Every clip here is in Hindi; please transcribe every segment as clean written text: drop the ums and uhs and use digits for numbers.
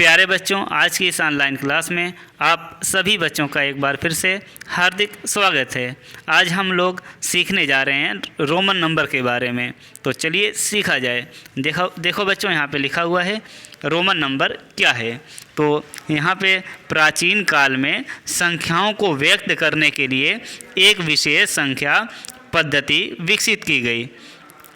प्यारे बच्चों, आज की इस ऑनलाइन क्लास में आप सभी बच्चों का एक बार फिर से हार्दिक स्वागत है। आज हम लोग सीखने जा रहे हैं रोमन नंबर के बारे में। तो चलिए सीखा जाए। देखो बच्चों, यहाँ पे लिखा हुआ है रोमन नंबर क्या है। तो यहाँ पे प्राचीन काल में संख्याओं को व्यक्त करने के लिए एक विशेष संख्या पद्धति विकसित की गई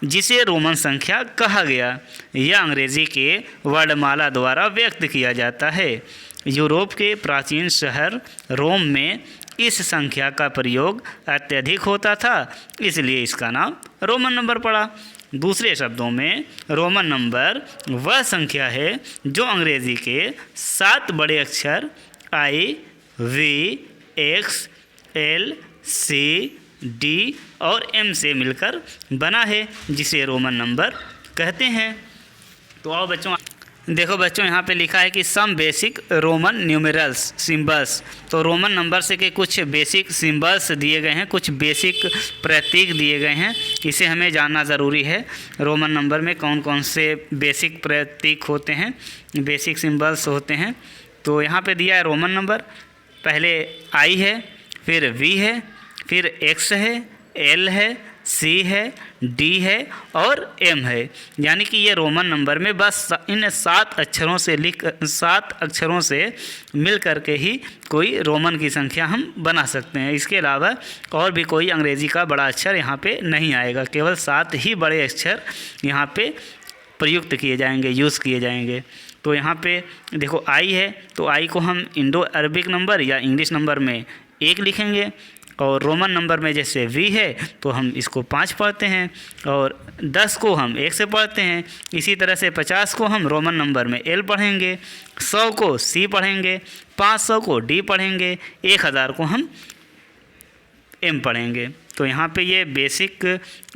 जिसे रोमन संख्या कहा गया। यह अंग्रेजी के वर्णमाला द्वारा व्यक्त किया जाता है। यूरोप के प्राचीन शहर रोम में इस संख्या का प्रयोग अत्यधिक होता था, इसलिए इसका नाम रोमन नंबर पड़ा। दूसरे शब्दों में रोमन नंबर वह संख्या है जो अंग्रेजी के 7 बड़े अक्षर I, V, X, L, C, D और एम से मिलकर बना है, जिसे रोमन नंबर कहते हैं। तो आओ बच्चों, देखो बच्चों, यहाँ पे लिखा है कि some basic Roman numerals symbols. तो रोमन नंबर से के कुछ बेसिक सिंबल्स दिए गए हैं, कुछ बेसिक प्रतीक दिए गए हैं। इसे हमें जानना ज़रूरी है। रोमन नंबर में कौन कौन से बेसिक प्रतीक होते हैं, बेसिक सिंबल्स होते हैं। तो यहाँ पे दिया है रोमन नंबर, पहले आई है, फिर वी है, फिर एक्स है, एल है, सी है, डी है और एम है। यानी कि ये रोमन नंबर में बस इन 7 अक्षरों से मिल करके ही कोई रोमन की संख्या हम बना सकते हैं। इसके अलावा और भी कोई अंग्रेज़ी का बड़ा अक्षर यहाँ पे नहीं आएगा। केवल 7 ही बड़े अक्षर यहाँ पे प्रयुक्त किए जाएंगे, यूज़ किए जाएंगे। तो यहाँ पे देखो आई है, तो आई को हम इंडो अरबिक नंबर या इंग्लिश नंबर में 1 लिखेंगे, और रोमन नंबर में जैसे वी है तो हम इसको 5 पढ़ते हैं, और 10 को हम 1 से पढ़ते हैं। इसी तरह से 50 को हम रोमन नंबर में एल पढ़ेंगे, 100 को सी पढ़ेंगे, 500 को डी पढ़ेंगे, 1000 को हम एम पढ़ेंगे। तो यहाँ पे ये बेसिक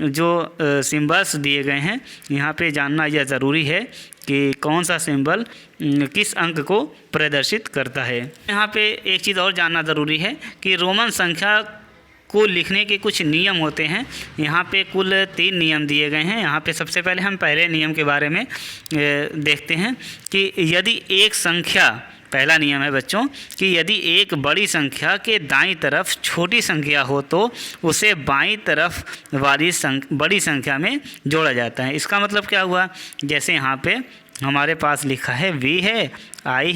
जो सिंबल्स दिए गए हैं, यहाँ पे जानना यह ज़रूरी है कि कौन सा सिंबल किस अंक को प्रदर्शित करता है। यहाँ पे एक चीज़ और जानना ज़रूरी है कि रोमन संख्या को लिखने के कुछ नियम होते हैं। यहाँ पे कुल 3 नियम दिए गए हैं। यहाँ पे सबसे पहले हम पहले नियम के बारे में देखते हैं कि यदि एक संख्या, पहला नियम है बच्चों कि यदि एक बड़ी संख्या के दाईं तरफ छोटी संख्या हो तो उसे बाईं तरफ वाली बड़ी संख्या में जोड़ा जाता है। इसका मतलब क्या हुआ, जैसे यहाँ पे हमारे पास लिखा है वी है, आई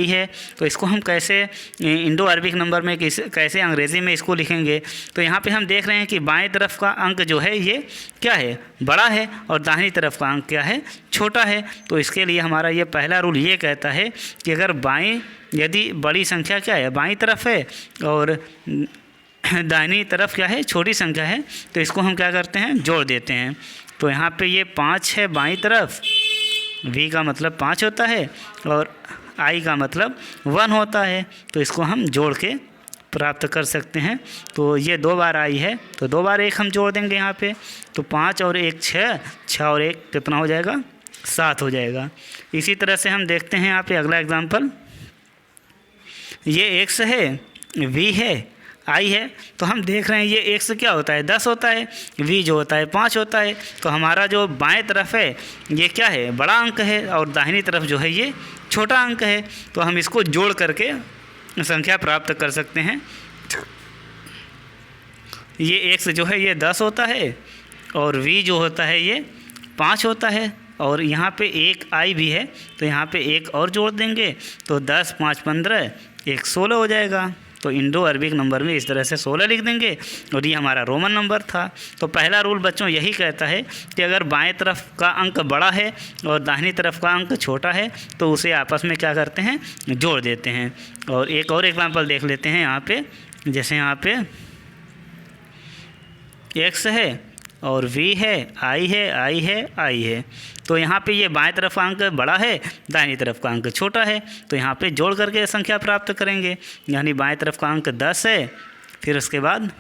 है, तो इसको हम कैसे इंडो अरबिक नंबर में कैसे अंग्रेज़ी में इसको लिखेंगे। तो यहाँ पे हम देख रहे हैं कि बाएं तरफ का अंक जो है ये क्या है, बड़ा है, और दाहिनी तरफ का अंक क्या है, छोटा है। तो इसके लिए हमारा ये पहला रूल ये कहता है कि अगर यदि बड़ी संख्या क्या है, बाईं तरफ है, और दाहिनी तरफ क्या है, छोटी संख्या है, तो इसको हम क्या करते हैं, जोड़ देते हैं। तो यहाँ पे ये 5 है बाईं तरफ, वी का मतलब 5 होता है, और आई का मतलब 1 होता है। तो इसको हम जोड़ के प्राप्त कर सकते हैं। तो ये 2 बार आई है, तो 2 बार 1 हम जोड़ देंगे यहाँ पे। तो 5 और 1 6, 6 और 1 कितना हो जाएगा, 7 हो जाएगा। इसी तरह से हम देखते हैं यहाँ पे अगला एग्जाम्पल, ये एक्स है, वी है, आई है। तो हम देख रहे हैं ये एक्स क्या होता है, 10 होता है, वी जो होता है 5 होता है। तो हमारा जो बाएं तरफ है ये क्या है, बड़ा अंक है, और दाहिनी तरफ जो है ये छोटा अंक है। तो हम इसको जोड़ करके संख्या प्राप्त कर सकते हैं। ये एक्स जो है ये 10 होता है, और वी जो होता है ये 5 होता है, और यहाँ पे एक आई भी है, तो यहाँ पे एक और जोड़ देंगे, तो 10 5 15, 1 16 हो जाएगा। तो इंडो अरबिक नंबर में इस तरह से 16 लिख देंगे, और ये हमारा रोमन नंबर था। तो पहला रूल बच्चों यही कहता है कि अगर बाएं तरफ का अंक बड़ा है और दाहिनी तरफ का अंक छोटा है तो उसे आपस में क्या करते हैं, जोड़ देते हैं। और एक और एग्जाम्पल देख लेते हैं यहाँ पे, जैसे यहाँ पे एक्स है और वी है, आई है। तो यहाँ पे ये बाएं तरफ का अंक बड़ा है, दाहिनी तरफ का अंक छोटा है, तो यहाँ पे जोड़ करके संख्या प्राप्त करेंगे। यानी बाएं तरफ का अंक 10 है, फिर उसके बाद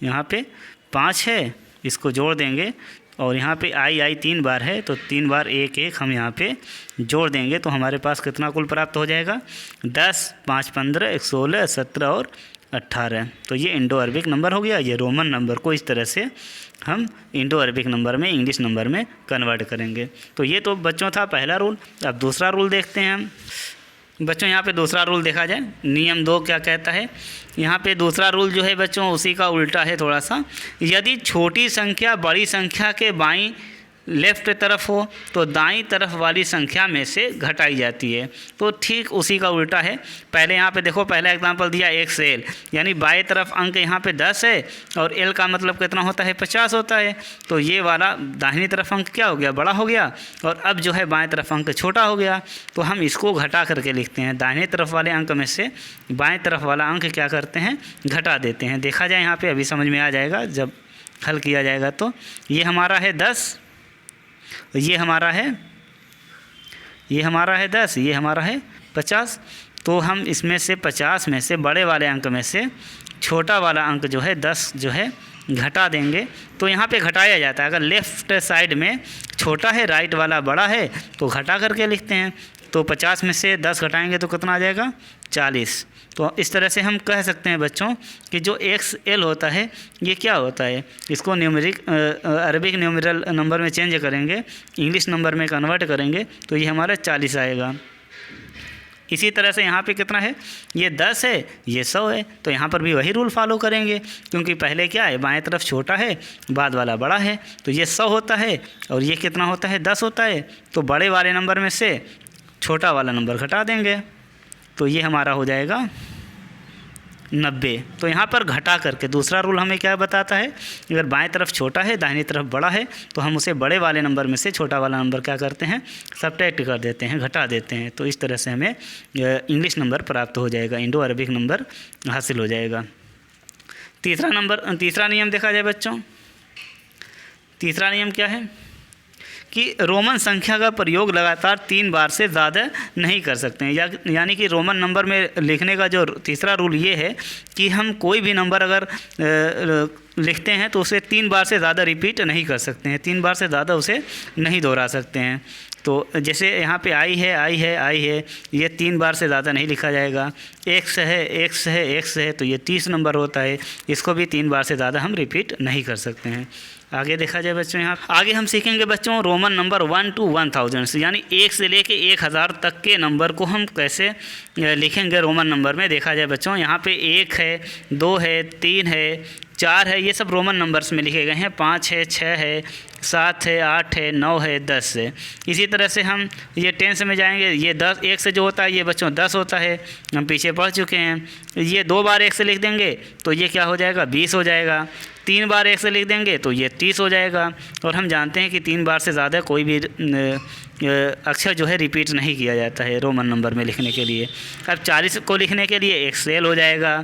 यहाँ पे 5 है, इसको जोड़ देंगे, और यहाँ पे आई 3 बार है, तो 3 बार 1 1 हम यहाँ पे जोड़ देंगे। तो हमारे पास कितना कुल प्राप्त हो जाएगा, 10 5 15, 1 16, 17 और 18। तो ये इंडो अरबिक नंबर हो गया। ये रोमन नंबर को इस तरह से हम इंडो अरबिक नंबर में, इंग्लिश नंबर में कन्वर्ट करेंगे। तो ये तो बच्चों था पहला रूल। अब दूसरा रूल देखते हैं हम बच्चों। यहाँ पे दूसरा रूल देखा जाए, नियम 2 क्या कहता है। यहाँ पे दूसरा रूल जो है बच्चों उसी का उल्टा है थोड़ा सा। यदि छोटी संख्या बड़ी संख्या के बाईं लेफ्ट तरफ हो तो दाईं तरफ वाली संख्या में से घटाई जाती है। तो ठीक उसी का उल्टा है। पहले यहाँ पे देखो, पहला एग्जांपल दिया 1 से l, यानी बाएं तरफ अंक यहाँ पे 10 है और l का मतलब कितना होता है, 50 होता है। तो ये वाला दाहिनी तरफ अंक क्या हो गया, बड़ा हो गया, और अब जो है बाएं तरफ अंक छोटा हो गया। तो हम इसको घटा करके लिखते हैं। दाहिने तरफ वाले अंक में से बाएँ तरफ वाला अंक क्या करते हैं, घटा देते हैं। देखा जाए यहाँ पर, अभी समझ में आ जाएगा जब हल किया जाएगा। तो ये हमारा है 10, ये हमारा है 10, ये हमारा है 50। तो हम इसमें से 50 में से बड़े वाले अंक में से छोटा वाला अंक जो है 10 जो है घटा देंगे। तो यहाँ पे घटाया जाता है। अगर लेफ़्ट साइड में छोटा है, राइट वाला बड़ा है, तो घटा करके लिखते हैं। तो 50 में से 10 घटाएंगे तो कितना आ जाएगा, 40। तो इस तरह से हम कह सकते हैं बच्चों कि जो XL होता है ये क्या होता है, इसको न्यूमेरिक अरबिक न्यूमेरल नंबर में चेंज करेंगे, इंग्लिश नंबर में कन्वर्ट करेंगे तो ये हमारा 40 आएगा। इसी तरह से यहाँ पे कितना है, ये 10 है, ये 100 है। तो यहाँ पर भी वही रूल फॉलो करेंगे, क्योंकि पहले क्या है, बाएं तरफ छोटा है, बाद वाला बड़ा है। तो ये 100 होता है और ये कितना होता है, 10 होता है। तो बड़े वाले नंबर में से छोटा वाला नंबर घटा देंगे तो ये हमारा हो जाएगा 90। तो यहाँ पर घटा करके दूसरा रूल हमें क्या बताता है, अगर बाएं तरफ छोटा है, दाहिनी तरफ बड़ा है, तो हम उसे बड़े वाले नंबर में से छोटा वाला नंबर क्या करते हैं, सब्ट्रैक्ट कर देते हैं, घटा देते हैं। तो इस तरह से हमें इंग्लिश नंबर प्राप्त हो जाएगा, इंडो अरबिक नंबर हासिल हो जाएगा। तीसरा नियम देखा जाए बच्चों। तीसरा नियम क्या है कि रोमन संख्या का प्रयोग लगातार 3 बार से ज़्यादा नहीं कर सकते हैं। यानी कि रोमन नंबर में लिखने का जो तीसरा रूल ये है कि हम कोई भी नंबर अगर लिखते हैं तो उसे 3 बार से ज़्यादा रिपीट नहीं कर सकते हैं, 3 बार से ज़्यादा उसे नहीं दोहरा सकते हैं। तो जैसे यहाँ पे आई है, ये 3 बार से ज़्यादा नहीं लिखा जाएगा। x है, तो ये 30 नंबर होता है, इसको भी 3 बार से ज़्यादा हम रिपीट नहीं कर सकते हैं। आगे देखा जाए बच्चों, यहाँ आगे हम सीखेंगे बच्चों रोमन नंबर 1 to 1000, यानी 1 से लेके 1000 तक के नंबर को हम कैसे लिखेंगे रोमन नंबर में। देखा जाए बच्चों, यहाँ पे 1 है, 2 है, 3 है, 4 है, ये सब रोमन नंबर्स में लिखे गए हैं। 5 है, 6 है, 7 है, 8 है, 9 है, 10 है। इसी तरह से हम ये 10 में जाएंगे, ये 10 1 से जो होता है ये बच्चों 10 होता है, हम पीछे पढ़ चुके हैं। ये 2 बार 1 से लिख देंगे तो ये क्या हो जाएगा, 20 हो जाएगा। 3 बार 1 से लिख देंगे तो ये 30 हो जाएगा। और हम जानते हैं कि 3 बार से ज़्यादा कोई भी अक्षर जो है रिपीट नहीं किया जाता है रोमन नंबर में लिखने के लिए। अब 40 को लिखने के लिए XL हो जाएगा,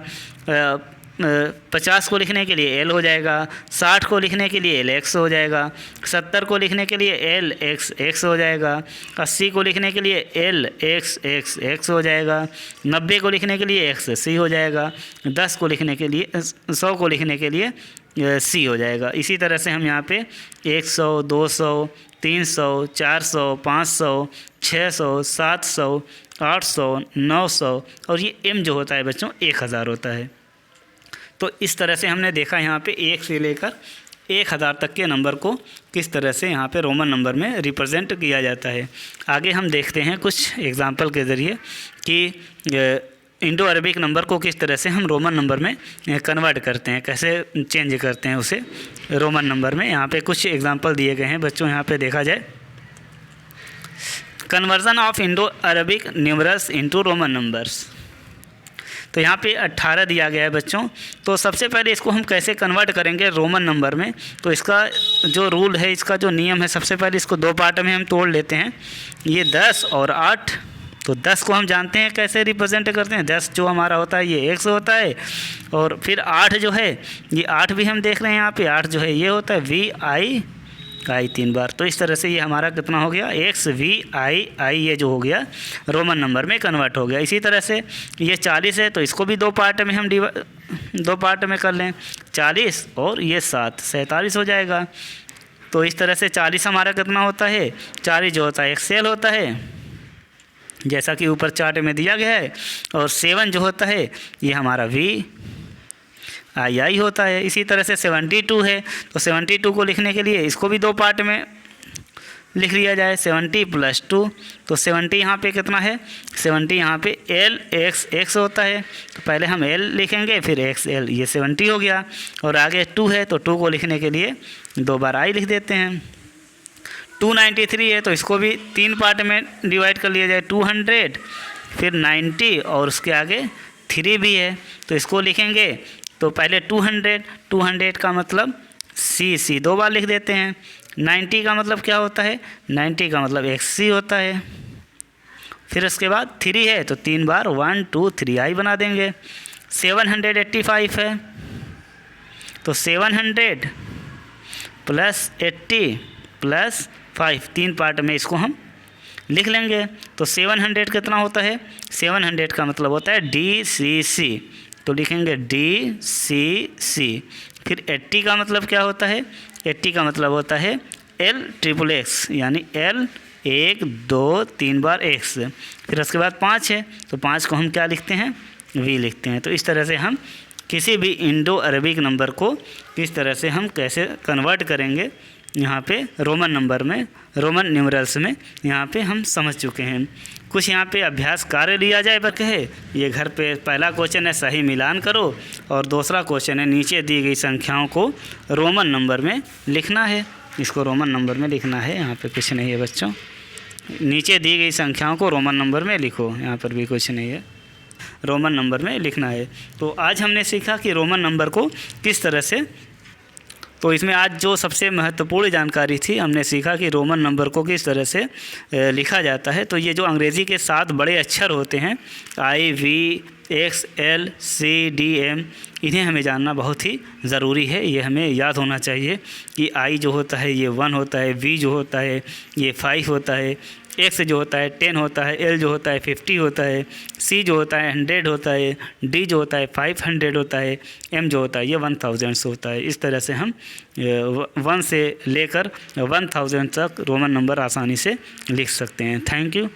50 को लिखने के लिए L हो जाएगा, 60 को लिखने के लिए LX हो जाएगा, 70 को लिखने के लिए LXX हो जाएगा, 80 को लिखने के लिए LXXX हो जाएगा, 90 को लिखने के लिए XC हो जाएगा, 10 को लिखने के लिए 100 को लिखने के लिए C हो जाएगा। इसी तरह से हम यहाँ पे 100, 200, 300, 400, 500, 600, 700, 800, 900 और ये M जो होता है बच्चों 1000 होता है। तो इस तरह से हमने देखा यहाँ पे 1 से लेकर 1000 तक के नंबर को किस तरह से यहाँ पे रोमन नंबर में रिप्रेजेंट किया जाता है। आगे हम देखते हैं कुछ एग्जांपल के ज़रिए कि इंडो अरबिक नंबर को किस तरह से हम रोमन नंबर में कन्वर्ट करते हैं, कैसे चेंज करते हैं उसे रोमन नंबर में। यहाँ पे कुछ एग्जांपल दिए गए हैं बच्चों। यहाँ पे देखा जाए, conversion of Indo Arabic numerals into Roman numbers. तो यहाँ पे 18 दिया गया है बच्चों। तो सबसे पहले इसको हम कैसे कन्वर्ट करेंगे रोमन नंबर में, तो इसका जो रूल है, इसका जो नियम है, सबसे पहले इसको 2 पार्ट में हम तोड़ लेते हैं। ये 10 और 8। तो 10 को हम जानते हैं कैसे रिप्रेजेंट करते हैं, 10 जो हमारा होता है ये 100 होता है। और फिर 8 जो है, ये 8 भी हम देख रहे हैं यहाँ पे, 8 जो है ये होता है VI 3 बार। तो इस तरह से ये हमारा कितना हो गया, XVI ये जो हो गया रोमन नंबर में कन्वर्ट हो गया। इसी तरह से ये 40 है, तो इसको भी 2 पार्ट में हम 2 पार्ट में कर लें, 40 और ये 7, 47 हो जाएगा। तो इस तरह से 40 हमारा कितना होता है, 40 जो होता है XL होता है, जैसा कि ऊपर चार्ट में दिया गया है। और 7 जो होता है ये हमारा V आई होता है। इसी तरह से 72 है, तो 72 को लिखने के लिए इसको भी 2 पार्ट में लिख लिया जाए। 70 + 2, तो 70 यहाँ पे कितना है, 70 यहाँ पे L x होता है, तो पहले हम L लिखेंगे फिर XL, ये 70 हो गया। और आगे 2 है, तो 2 को लिखने के लिए 2 बार I लिख देते हैं। 293 है, तो इसको भी 3 पार्ट में डिवाइड कर लिया जाए। 200 फिर 90 और उसके आगे 3 भी है, तो इसको लिखेंगे तो पहले 200 का मतलब C 2 बार लिख देते हैं। 90 का मतलब क्या होता है, 90 का मतलब XC होता है। फिर उसके बाद 3 है, तो 3 बार 1 2 3 I बना देंगे। 785 है, तो 700 + 80 + 5, 3 पार्ट में इसको हम लिख लेंगे। तो 700 कितना होता है, 700 का मतलब होता है DCC, तो लिखेंगे DCC। फिर 80 का मतलब क्या होता है, 80 का मतलब होता है LXXX, यानी L 1 2 3 बार X। फिर उसके बाद 5 है, तो 5 को हम क्या लिखते हैं, V लिखते हैं। तो इस तरह से हम किसी भी इंडो अरबिक नंबर को किस तरह से हम कैसे कन्वर्ट करेंगे यहाँ पे रोमन नंबर में, रोमन न्यूमरल्स में, यहाँ पे हम समझ चुके हैं। कुछ यहाँ पे अभ्यास कार्य लिया जाए पर है, ये घर पे पहला क्वेश्चन है सही मिलान करो, और दूसरा क्वेश्चन है नीचे दी गई संख्याओं को रोमन नंबर में लिखना है। इसको रोमन नंबर में लिखना है, यहाँ पे कुछ नहीं है बच्चों, नीचे दी गई संख्याओं को रोमन नंबर में लिखो, यहाँ पर भी कुछ नहीं है, रोमन नंबर में लिखना है। तो आज हमने सीखा कि रोमन नंबर को किस तरह से, तो इसमें आज जो सबसे महत्वपूर्ण जानकारी थी, हमने सीखा कि रोमन नंबर को किस तरह से लिखा जाता है। तो ये जो अंग्रेज़ी के 7 बड़े अक्षर होते हैं I V X L C D M, इन्हें हमें जानना बहुत ही ज़रूरी है। ये हमें याद होना चाहिए कि I जो होता है ये 1 होता है, V जो होता है ये 5 होता है, X जो होता है 10 होता है, L जो होता है 50 होता है, C जो होता है 100 होता है, D जो होता है 500 होता है, M जो होता है ये 1000 होता है। इस तरह से हम 1 से लेकर 1000 तक रोमन नंबर आसानी से लिख सकते हैं। Thank you.